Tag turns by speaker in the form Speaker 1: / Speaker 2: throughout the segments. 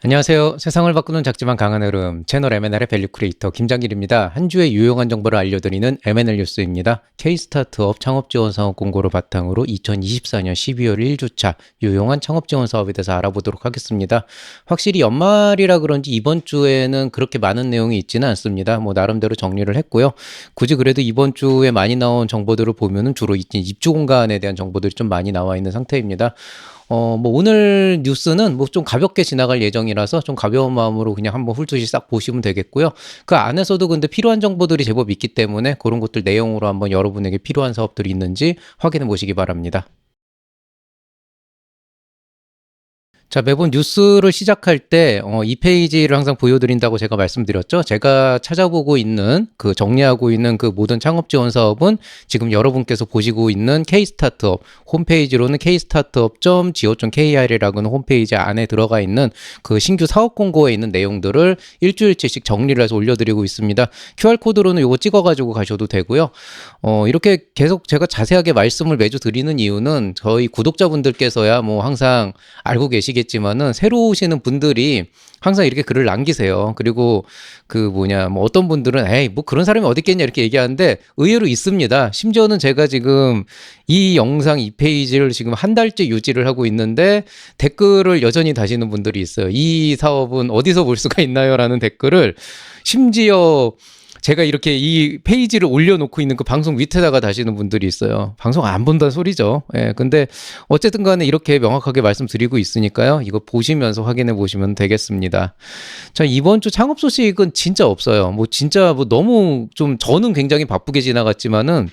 Speaker 1: 안녕하세요. 세상을 바꾸는 작지만 강한 흐름 채널 M&R의 밸류 크리에이터 김장길입니다. 한 주의 유용한 정보를 알려드리는 M&R 뉴스입니다. K-스타트업 창업지원사업 공고를 바탕으로 2024년 12월 1주차 유용한 창업지원 사업에 대해서 알아보도록 하겠습니다. 확실히 연말이라 그런지 이번 주에는 그렇게 많은 내용이 있지는 않습니다. 나름대로 정리를 했고요. 굳이 그래도 이번 주에 많이 나온 정보들을 보면은 주로 입주 공간에 대한 정보들이 좀 많이 나와 있는 상태입니다. 오늘 뉴스는 좀 가볍게 지나갈 예정이라서 좀 가벼운 마음으로 그냥 한번 훑듯이 싹 보시면 되겠고요. 그 안에서도 근데 필요한 정보들이 제법 있기 때문에 그런 것들 내용으로 한번 여러분에게 필요한 사업들이 있는지 확인해 보시기 바랍니다. 자, 매번 뉴스를 시작할 때, 이 페이지를 항상 보여드린다고 제가 말씀드렸죠. 제가 찾아보고 있는, 정리하고 있는 그 모든 창업 지원 사업은 지금 여러분께서 보시고 있는 K-스타트업, 홈페이지로는 kstartup.go.kr이라는 홈페이지 안에 들어가 있는 그 신규 사업 공고에 있는 내용들을 일주일치씩 정리를 해서 올려드리고 있습니다. QR코드로는 요거 찍어가지고 가셔도 되고요. 이렇게 계속 제가 자세하게 말씀을 매주 드리는 이유는 저희 구독자분들께서야 항상 알고 계시겠지만은 새로 오시는 분들이 항상 이렇게 글을 남기세요. 그리고 어떤 분들은 에이 그런 사람이 어디 있겠냐 이렇게 얘기하는데 의외로 있습니다. 심지어는 제가 지금 이 영상 이 페이지를 지금 한 달째 유지를 하고 있는데 댓글을 여전히 다시는 분들이 있어요. 이 사업은 어디서 볼 수가 있나요? 라는 댓글을 심지어 제가 이렇게 이 페이지를 올려놓고 있는 그 방송 밑에다가 다시는 분들이 있어요. 방송 안 본다는 소리죠. 예, 근데 어쨌든 간에 이렇게 명확하게 말씀드리고 있으니까요. 이거 보시면서 확인해 보시면 되겠습니다. 자, 이번 주 창업 소식은 진짜 없어요. 진짜 너무 좀 저는 굉장히 바쁘게 지나갔지만은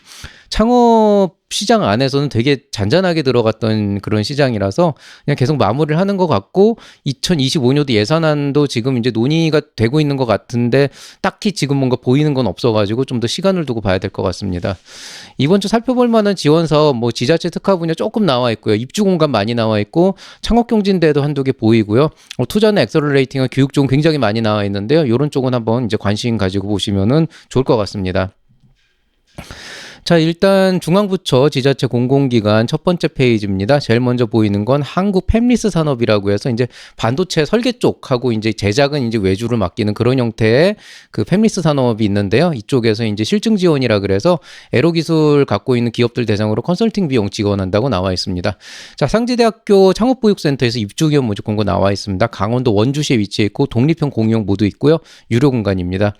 Speaker 1: 창업 시장 안에서는 되게 잔잔하게 들어갔던 그런 시장이라서 그냥 계속 마무리를 하는 것 같고 2025년도 예산안도 지금 이제 논의가 되고 있는 것 같은데 딱히 지금 뭔가 보이는 건 없어가지고 좀 더 시간을 두고 봐야 될 것 같습니다. 이번 주 살펴볼 만한 지원 사업 지자체 특화 분야 조금 나와 있고요. 입주 공간 많이 나와 있고 창업 경진대도 한두 개 보이고요. 투자나 엑셀러레이팅과 교육 쪽 굉장히 많이 나와 있는데요. 이런 쪽은 한번 이제 관심 가지고 보시면은 좋을 것 같습니다. 자, 일단 중앙부처 지자체 공공기관 첫 번째 페이지입니다. 제일 먼저 보이는 건 한국 팹리스 산업이라고 해서 이제 반도체 설계 쪽하고 이제 제작은 이제 외주를 맡기는 그런 형태의 그 팹리스 산업이 있는데요. 이쪽에서 이제 실증 지원이라 그래서 에로 기술 갖고 있는 기업들 대상으로 컨설팅 비용 지원한다고 나와 있습니다. 자, 상지대학교 창업보육센터에서 입주 기업 모집 공고 나와 있습니다. 강원도 원주시에 위치해 있고 독립형 공유형 모두 있고요. 유료 공간입니다.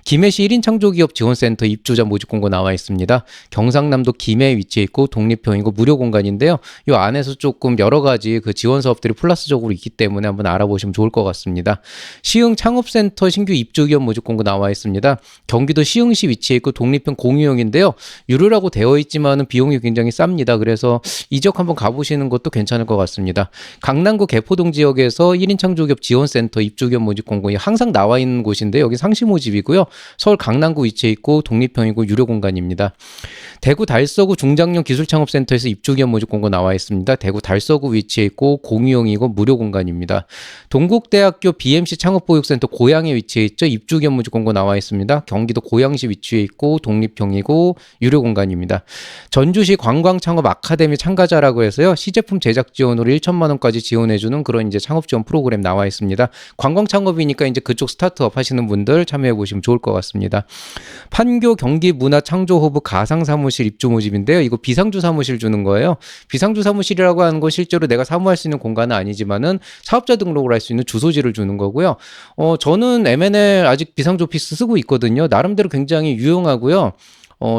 Speaker 1: 김해시 1인 창조기업 지원센터 입주자 모집 공고 나와 있습니다. 경상남도 김해에 위치해 있고 독립형이고 무료 공간인데요. 이 안에서 조금 여러 가지 그 지원 사업들이 플러스적으로 있기 때문에 한번 알아보시면 좋을 것 같습니다. 시흥 창업센터 신규 입주 기업 모집 공고 나와 있습니다. 경기도 시흥시 위치해 있고 독립형 공유형인데요. 유료라고 되어 있지만은 비용이 굉장히 쌉니다. 그래서 이 지역 한번 가보시는 것도 괜찮을 것 같습니다. 강남구 개포동 지역에서 1인 창조기업 지원센터 입주 기업 모집 공고 항상 나와 있는 곳인데 여기 상시 모집이고요. 서울 강남구 위치해 있고 독립형이고 유료 공간입니다. 대구 달서구 중장년 기술창업센터에서 입주기업 모집 공고 나와 있습니다. 대구 달서구 위치해 있고 공유형이고 무료 공간입니다. 동국대학교 BMC 창업보육센터 고양에 위치해 있죠. 입주기업 모집 공고 나와 있습니다. 경기도 고양시 위치해 있고 독립형이고 유료 공간입니다. 전주시 관광창업 아카데미 참가자라고 해서요. 시제품 제작 지원으로 1천만 원까지 지원해주는 그런 이제 창업 지원 프로그램 나와 있습니다. 관광창업이니까 이제 그쪽 스타트업 하시는 분들 참여해 보시면 좋을 것 같습니다. 판교 경기문화창조허브 가상사무실 입주 모집인데요. 이거 비상주 사무실 주는 거예요. 비상주 사무실이라고 하는 건 실제로 내가 사무할 수 있는 공간은 아니지만은 사업자 등록을 할 수 있는 주소지를 주는 거고요. 저는 M&L 아직 비상주 오피스 쓰고 있거든요. 나름대로 굉장히 유용하고요.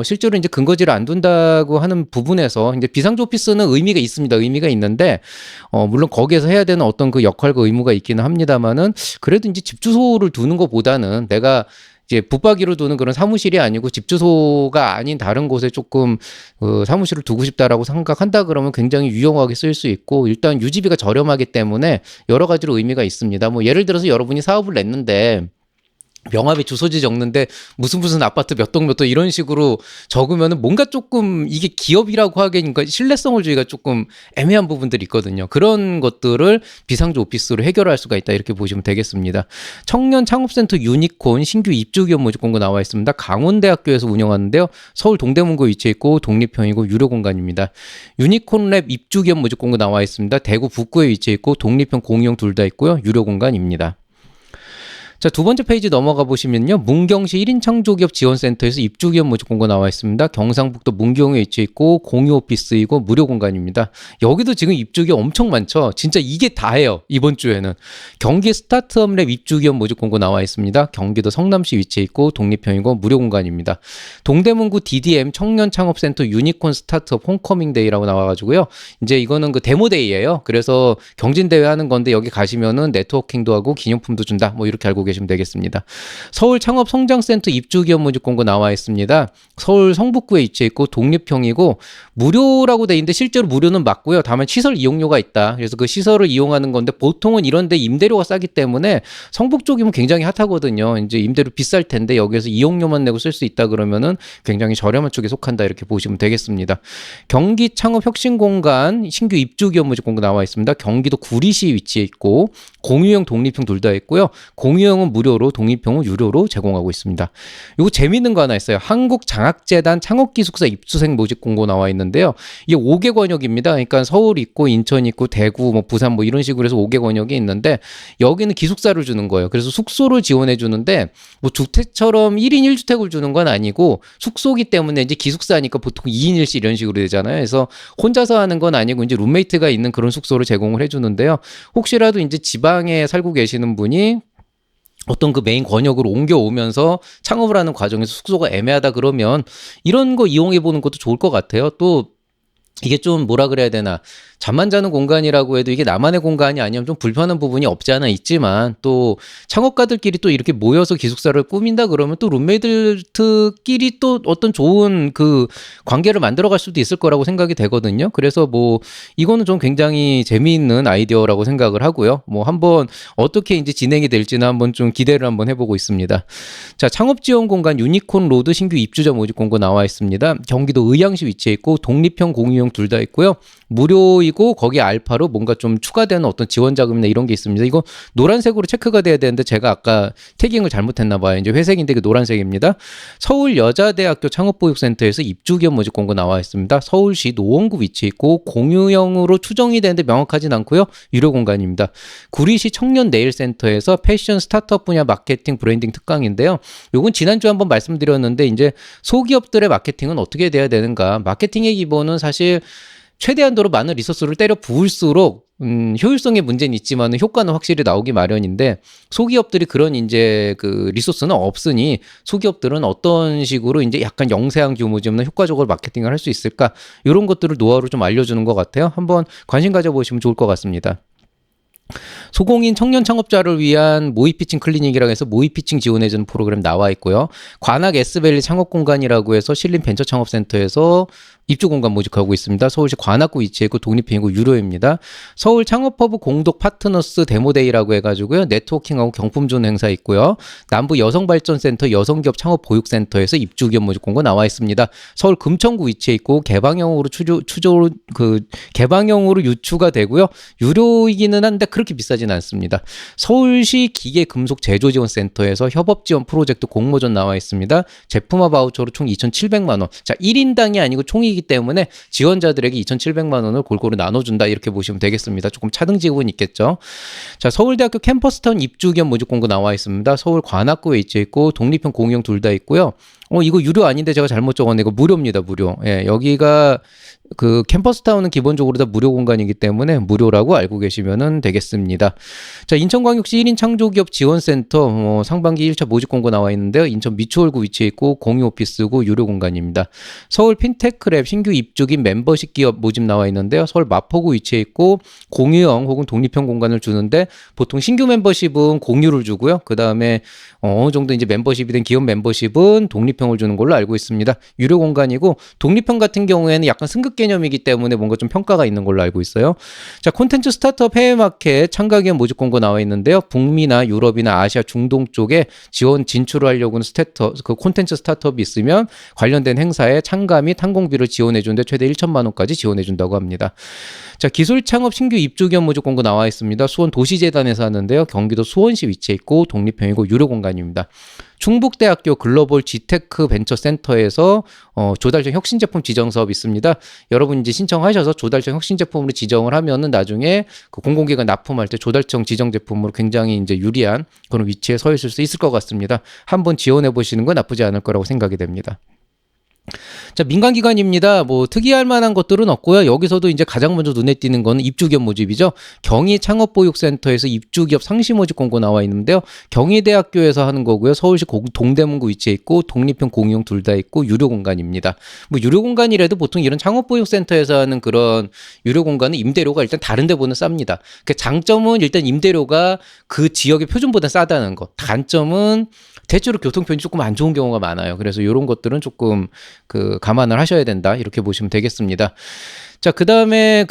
Speaker 1: 실제로 이제 근거지를 안 둔다고 하는 부분에서 이제 비상주 오피스는 의미가 있습니다. 의미가 있는데, 물론 거기에서 해야 되는 어떤 그 역할과 의무가 있기는 합니다만은 그래도 이제 집 주소를 두는 것보다는 내가 이제 붙박이로 두는 그런 사무실이 아니고 집 주소가 아닌 다른 곳에 조금 사무실을 두고 싶다라고 생각한다 그러면 굉장히 유용하게 쓸 수 있고 일단 유지비가 저렴하기 때문에 여러 가지로 의미가 있습니다. 예를 들어서 여러분이 사업을 냈는데 명함에 주소지 적는데 무슨 아파트 몇 동 몇 동 이런 식으로 적으면은 뭔가 조금 이게 기업이라고 하기니까 신뢰성을 주기가 조금 애매한 부분들이 있거든요. 그런 것들을 비상조 오피스로 해결할 수가 있다 이렇게 보시면 되겠습니다. 청년 창업센터 유니콘 신규 입주 기업 모집 공고 나와 있습니다. 강원대학교에서 운영하는데요. 서울 동대문구에 위치해 있고 독립형이고 유료 공간입니다. 유니콘랩 입주 기업 모집 공고 나와 있습니다. 대구 북구에 위치해 있고 독립형 공유형 둘 다 있고요. 유료 공간입니다. 자, 두 번째 페이지 넘어가 보시면요. 문경시 1인 창조기업 지원센터에서 입주기업 모집 공고 나와 있습니다. 경상북도 문경에 위치해 있고 공유 오피스이고 무료 공간입니다. 여기도 지금 입주기업 엄청 많죠. 진짜 이게 다예요. 이번 주에는. 경기 스타트업랩 입주기업 모집 공고 나와 있습니다. 경기도 성남시 위치해 있고 독립형이고 무료 공간입니다. 동대문구 DDM 청년 창업센터 유니콘 스타트업 홈커밍데이라고 나와가지고요. 이제 이거는 그 데모데이예요. 그래서 경진대회 하는 건데 여기 가시면은 네트워킹도 하고 기념품도 준다. 뭐 이렇게 알고 계시면 되겠습니다. 서울 창업성장센터 입주기업 모집 공고 나와 있습니다. 서울 성북구에 위치해 있고 독립형이고 무료라고 돼 있는데 실제로 무료는 맞고요. 다만 시설 이용료가 있다. 그래서 그 시설을 이용하는 건데 보통은 이런 데 임대료가 싸기 때문에 성북 쪽이면 굉장히 핫하거든요. 이제 임대료 비쌀 텐데 여기에서 이용료만 내고 쓸 수 있다 그러면은 굉장히 저렴한 쪽에 속한다 이렇게 보시면 되겠습니다. 경기 창업혁신공간 신규 입주기업 모집 공고 나와 있습니다. 경기도 구리시에 위치해 있고 공유형 독립형 둘 다 있고요. 공유형은 무료로 독립형은 유료로 제공하고 있습니다. 이거 재밌는 거 하나 있어요. 한국장학재단 창업기숙사 입수생 모집 공고 나와 있는데요. 이게 5개 권역입니다. 그러니까 서울 있고 인천 있고 대구 뭐 부산 뭐 이런 식으로 해서 5개 권역이 있는데 여기는 기숙사를 주는 거예요. 그래서 숙소를 지원해 주는데 뭐 주택처럼 1인 1주택을 주는 건 아니고 숙소기 때문에 이제 기숙사니까 보통 2인 1실 이런 식으로 되잖아요. 그래서 혼자서 하는 건 아니고 이제 룸메이트가 있는 그런 숙소를 제공을 해 주는데요. 혹시라도 이제 지방에 살고 계시는 분이 어떤 그 메인 권역으로 옮겨오면서 창업을 하는 과정에서 숙소가 애매하다 그러면 이런 거 이용해 보는 것도 좋을 것 같아요. 또 이게 좀 뭐라 그래야 되나, 잠만 자는 공간이라고 해도 이게 나만의 공간이 아니면 좀 불편한 부분이 없지 않아 있지만 또 창업가들끼리 또 이렇게 모여서 기숙사를 꾸민다 그러면 또 룸메이트끼리 또 어떤 좋은 그 관계를 만들어갈 수도 있을 거라고 생각이 되거든요. 그래서 뭐 이거는 좀 굉장히 재미있는 아이디어라고 생각을 하고요. 뭐 한번 어떻게 이제 진행이 될지는 한번 좀 기대를 한번 해보고 있습니다. 자, 창업지원 공간 유니콘 로드 신규 입주자 모집 공고 나와 있습니다. 경기도 의왕시 위치해 있고 독립형 공유형 둘 다 있고요. 무료이고 거기 알파로 뭔가 좀 추가되는 어떤 지원 자금이나 이런 게 있습니다. 이거 노란색으로 체크가 돼야 되는데 제가 아까 태깅을 잘못했나 봐요. 이제 회색인데 그 노란색입니다. 서울여자대학교 창업보육센터에서 입주기업 모집 공고 나와 있습니다. 서울시 노원구 위치해 있고 공유형으로 추정이 되는데 명확하진 않고요. 유료 공간입니다. 구리시 청년네일센터에서 패션 스타트업 분야 마케팅 브랜딩 특강인데요. 요건 지난주에 한번 말씀드렸는데 이제 소기업들의 마케팅은 어떻게 돼야 되는가. 마케팅의 기본은 사실 최대한도로 많은 리소스를 때려 부을수록 효율성의 문제는 있지만 효과는 확실히 나오기 마련인데 소기업들이 그런 이제 그 리소스는 없으니 소기업들은 어떤 식으로 이제 약간 영세한 규모지만 효과적으로 마케팅을 할 수 있을까, 이런 것들을 노하우로 좀 알려주는 것 같아요. 한번 관심 가져보시면 좋을 것 같습니다. 소공인 청년 창업자를 위한 모의 피칭 클리닉이라고 해서 모의 피칭 지원해주는 프로그램 나와 있고요. 관악 S밸리 창업공간이라고 해서 신림 벤처창업센터에서 입주 공간 모집하고 있습니다. 서울시 관악구 위치해 있고 독립형이고 유료입니다. 서울 창업허브 공독 파트너스 데모데이라고 해가지고요. 네트워킹하고 경품 주는 행사 있고요. 남부 여성발전센터 여성기업 창업보육센터에서 입주기업 모집 공고 나와 있습니다. 서울 금천구 위치해 있고 개방형으로 개방형으로 유추가 되고요. 유료이기는 한데 그렇게 비싸진 않습니다. 서울시 기계금속제조지원센터에서 협업지원 프로젝트 공모전 나와 있습니다. 제품화 바우처로 총 2,700만 원. 자, 1인당이 아니고 총이기 때문에 지원자들에게 2,700만 원을 골고루 나눠준다 이렇게 보시면 되겠습니다. 조금 차등지급은 있겠죠. 자, 서울대학교 캠퍼스타운 입주기업 모집 공고 나와 있습니다. 서울 관악구에 위치해 있고 독립형 공유형 둘 다 있고요. 이거 유료 아닌데 제가 잘못 적었네. 이거 무료입니다. 무료. 예, 여기가 그 캠퍼스타운은 기본적으로 다 무료 공간이기 때문에 무료라고 알고 계시면 되겠습니다. 자, 인천광역시 1인 창조기업 지원센터 상반기 1차 모집 공고 나와 있는데요. 인천 미추홀구 위치해 있고 공유 오피스고 유료 공간입니다. 서울 핀테크랩 신규 입주긴 멤버십 기업 모집 나와 있는데요. 서울 마포구 위치해 있고 공유형 혹은 독립형 공간을 주는데 보통 신규 멤버십은 공유를 주고요. 그 다음에 어느 정도 이제 멤버십이 된 기업 멤버십은 독립형 독립형을 주는 걸로 알고 있습니다. 유료 공간이고 독립형 같은 경우에는 약간 승급 개념이기 때문에 뭔가 좀 평가가 있는 걸로 알고 있어요. 자, 콘텐츠 스타트업 해외 마켓 참가 기업 모집 공고 나와 있는데요. 북미나 유럽이나 아시아, 중동 쪽에 지원 진출을 하려고는 그 콘텐츠 스타트업이 있으면 관련된 행사에 참가 및 항공비를 지원해 주는데 최대 1천만 원까지 지원해 준다고 합니다. 자, 기술 창업 신규 입주 기업 모집 공고 나와 있습니다. 수원 도시재단에서 하는데요. 경기도 수원시 위치해 있고 독립형이고 유료 공간입니다. 충북대학교 글로벌 지테크 벤처센터에서 조달청 혁신제품 지정 사업이 있습니다. 여러분 이제 신청하셔서 조달청 혁신제품으로 지정을 하면은 나중에 그 공공기관 납품할 때 조달청 지정 제품으로 굉장히 이제 유리한 그런 위치에 서 있을 수 있을 것 같습니다. 한번 지원해 보시는 건 나쁘지 않을 거라고 생각이 됩니다. 자, 민간기관입니다. 뭐 특이할 만한 것들은 없고요. 여기서도 이제 가장 먼저 눈에 띄는 거는 입주기업 모집이죠. 경희창업보육센터에서 입주기업 상시 모집 공고 나와 있는데요. 경희대학교에서 하는 거고요. 서울시 동대문구 위치에 있고 독립형 공용 둘 다 있고 유료 공간입니다. 뭐 유료 공간이라도 보통 이런 창업보육센터에서 하는 그런 유료 공간은 임대료가 일단 다른 데보다 쌉니다. 그 장점은 일단 임대료가 그 지역의 표준보다 싸다는 거. 단점은 대체로 교통편이 조금 안 좋은 경우가 많아요. 그래서 이런 것들은 조금 감안을 하셔야 된다. 이렇게 보시면 되겠습니다. 자, 그 다음에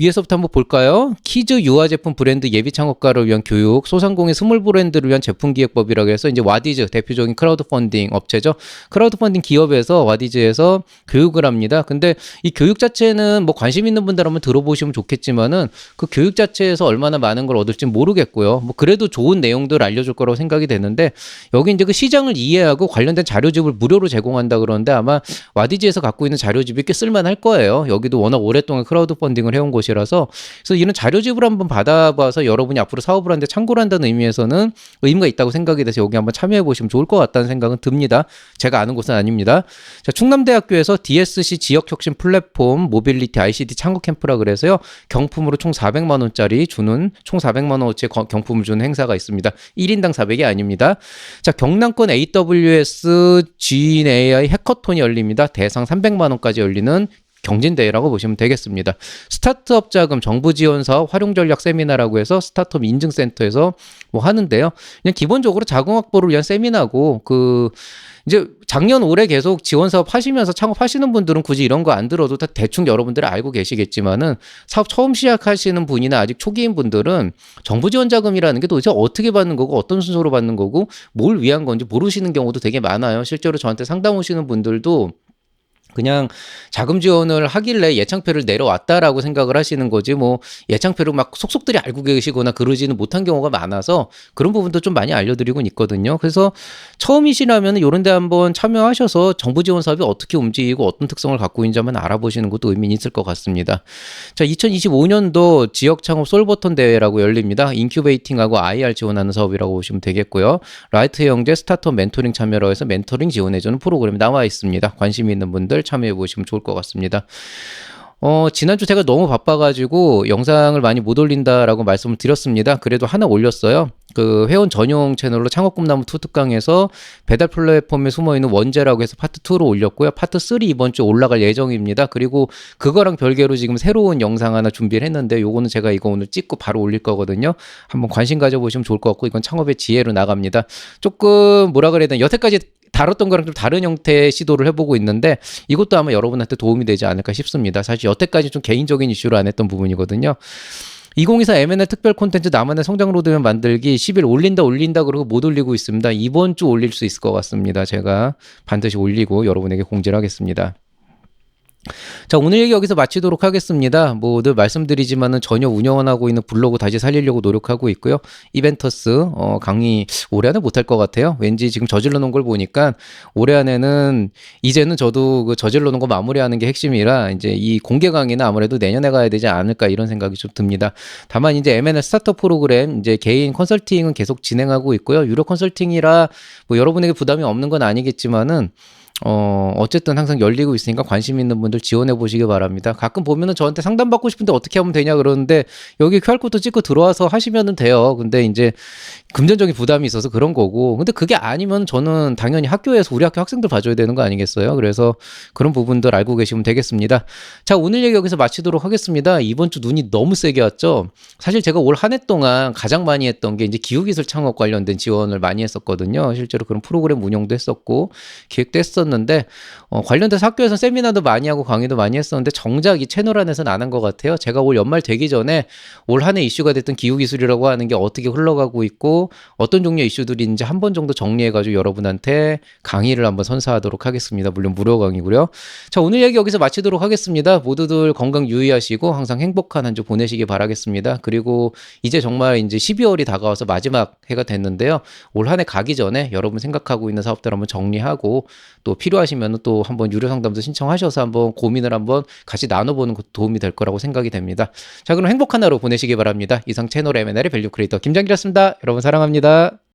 Speaker 1: 위에서부터 한번 볼까요? 키즈 유아 제품 브랜드 예비 창업가를 위한 교육, 소상공인 스몰 브랜드를 위한 제품 기획법이라고 해서 이제 와디즈 대표적인 크라우드 펀딩 업체죠. 크라우드 펀딩 기업에서 와디즈에서 교육을 합니다. 근데 이 교육 자체는 뭐 관심 있는 분들 한번 들어보시면 좋겠지만은 그 교육 자체에서 얼마나 많은 걸 얻을지 모르겠고요. 뭐 그래도 좋은 내용들 알려줄 거라고 생각이 되는데 여기 이제 그 시장을 이해하고 관련된 자료집을 무료로 제공한다 그러는데 아마 와디즈에서 갖고 있는 자료집이 꽤 쓸만할 거예요. 여기도 워낙 오랫동안 크라우드 펀딩을 해온 곳이라서 그래서 이런 자료집을 한번 받아봐서 여러분이 앞으로 사업을 하는데 참고를 한다는 의미에서는 의미가 있다고 생각이 돼서 여기 한번 참여해 보시면 좋을 것 같다는 생각은 듭니다. 제가 아는 곳은 아닙니다. 자, 충남대학교에서 DSC 지역혁신 플랫폼 모빌리티 ICT 창업 캠프라 그래서요. 경품으로 총 400만 원짜리 주는 총 400만 원어치 경품을 주는 행사가 있습니다. 1인당 400이 아닙니다. 자, 경남권 AWS GenAI 해커톤이 열립니다. 대상 300만 원까지 열리는 경진대회라고 보시면 되겠습니다. 스타트업 자금 정부 지원 사업 활용 전략 세미나라고 해서 스타트업 인증센터에서 뭐 하는데요. 그냥 기본적으로 자금 확보를 위한 세미나고 이제 작년 올해 계속 지원 사업 하시면서 창업하시는 분들은 굳이 이런 거 안 들어도 다 대충 여러분들이 알고 계시겠지만은 사업 처음 시작하시는 분이나 아직 초기인 분들은 정부 지원 자금이라는 게 도대체 어떻게 받는 거고 어떤 순서로 받는 거고 뭘 위한 건지 모르시는 경우도 되게 많아요. 실제로 저한테 상담 오시는 분들도 그냥 자금 지원을 하길래 예창표를 내려왔다라고 생각을 하시는 거지 뭐 예창표를 막 속속들이 알고 계시거나 그러지는 못한 경우가 많아서 그런 부분도 좀 많이 알려드리고 있거든요. 그래서 처음이시라면 이런 데 한번 참여하셔서 정부 지원 사업이 어떻게 움직이고 어떤 특성을 갖고 있는지 한번 알아보시는 것도 의미 있을 것 같습니다. 자, 2025년도 지역 창업 솔버턴 대회라고 열립니다. 인큐베이팅하고 IR 지원하는 사업이라고 보시면 되겠고요. 라이트 형제 스타트업 멘토링 참여로 해서 멘토링 지원해주는 프로그램이 나와 있습니다. 관심 있는 분들 참여해 보시면 좋을 것 같습니다. 지난주 제가 너무 바빠가지고 영상을 많이 못 올린다라고 말씀을 드렸습니다. 그래도 하나 올렸어요. 그 회원 전용 채널로 창업꿈나무 2 특강에서 배달 플랫폼에 숨어있는 원제라고 해서 파트 2로 올렸고요. 파트 3 이번 주 올라갈 예정입니다. 그리고 그거랑 별개로 지금 새로운 영상 하나 준비를 했는데 요거는 제가 이거 오늘 찍고 바로 올릴 거거든요. 한번 관심 가져보시면 좋을 것 같고 이건 창업의 지혜로 나갑니다. 조금 뭐라 그래야 되나 여태까지 다뤘던 거랑 좀 다른 형태의 시도를 해보고 있는데 이것도 아마 여러분한테 도움이 되지 않을까 싶습니다. 사실 여태까지 좀 개인적인 이슈로 안 했던 부분이거든요. 2024 M&A 특별 콘텐츠 나만의 성장 로드맵 만들기 10일 올린다 그러고 못 올리고 있습니다. 이번 주 올릴 수 있을 것 같습니다. 제가 반드시 올리고 여러분에게 공지를 하겠습니다. 자, 오늘 얘기 여기서 마치도록 하겠습니다. 뭐 늘 말씀드리지만은 전혀 운영하고 있는 블로그 다시 살리려고 노력하고 있고요. 이벤터스 강의 올해 안에 못할 것 같아요. 왠지 지금 저질러 놓은 걸 보니까 올해 안에는 이제는 저도 그 저질러 놓은 거 마무리하는 게 핵심이라 이제 이 공개 강의는 아무래도 내년에 가야 되지 않을까 이런 생각이 좀 듭니다. 다만 이제 M&A 스타트업 프로그램 이제 개인 컨설팅은 계속 진행하고 있고요. 유료 컨설팅이라 뭐 여러분에게 부담이 없는 건 아니겠지만은 어쨌든 항상 열리고 있으니까 관심 있는 분들 지원해 보시기 바랍니다. 가끔 보면은 저한테 상담받고 싶은데 어떻게 하면 되냐 그러는데 여기 QR코드 찍고 들어와서 하시면은 돼요. 근데 이제 금전적인 부담이 있어서 그런 거고, 근데 그게 아니면 저는 당연히 학교에서 우리 학교 학생들 봐줘야 되는 거 아니겠어요? 그래서 그런 부분들 알고 계시면 되겠습니다. 자, 오늘 얘기 여기서 마치도록 하겠습니다. 이번 주 눈이 너무 세게 왔죠. 사실 제가 올 한 해 동안 가장 많이 했던 게 이제 기후기술 창업 관련된 지원을 많이 했었거든요. 실제로 그런 프로그램 운영도 했었고 기획도 했었는데 관련돼서 학교에서 세미나도 많이 하고 강의도 많이 했었는데 정작 이 채널 안에서는 안 한 것 같아요. 제가 올 연말 되기 전에 올 한 해 이슈가 됐던 기후기술이라고 하는 게 어떻게 흘러가고 있고 어떤 종류의 이슈들이 있는지 한 번 정도 정리해가지고 여러분한테 강의를 한번 선사하도록 하겠습니다. 물론 무료 강의고요. 자, 오늘 얘기 여기서 마치도록 하겠습니다. 모두들 건강 유의하시고 항상 행복한 한 주 보내시기 바라겠습니다. 그리고 이제 정말 이제 12월이 다가와서 마지막 해가 됐는데요. 올 한 해 가기 전에 여러분 생각하고 있는 사업들 한번 정리하고 또 필요하시면 또 한번 유료 상담도 신청하셔서 한번 고민을 한번 같이 나눠보는 것도 도움이 될 거라고 생각이 됩니다. 자, 그럼 행복한 하루 보내시기 바랍니다. 이상 채널 M&A의 밸류 크리에이터 김장길이었습니다. 여러분 사랑합니다.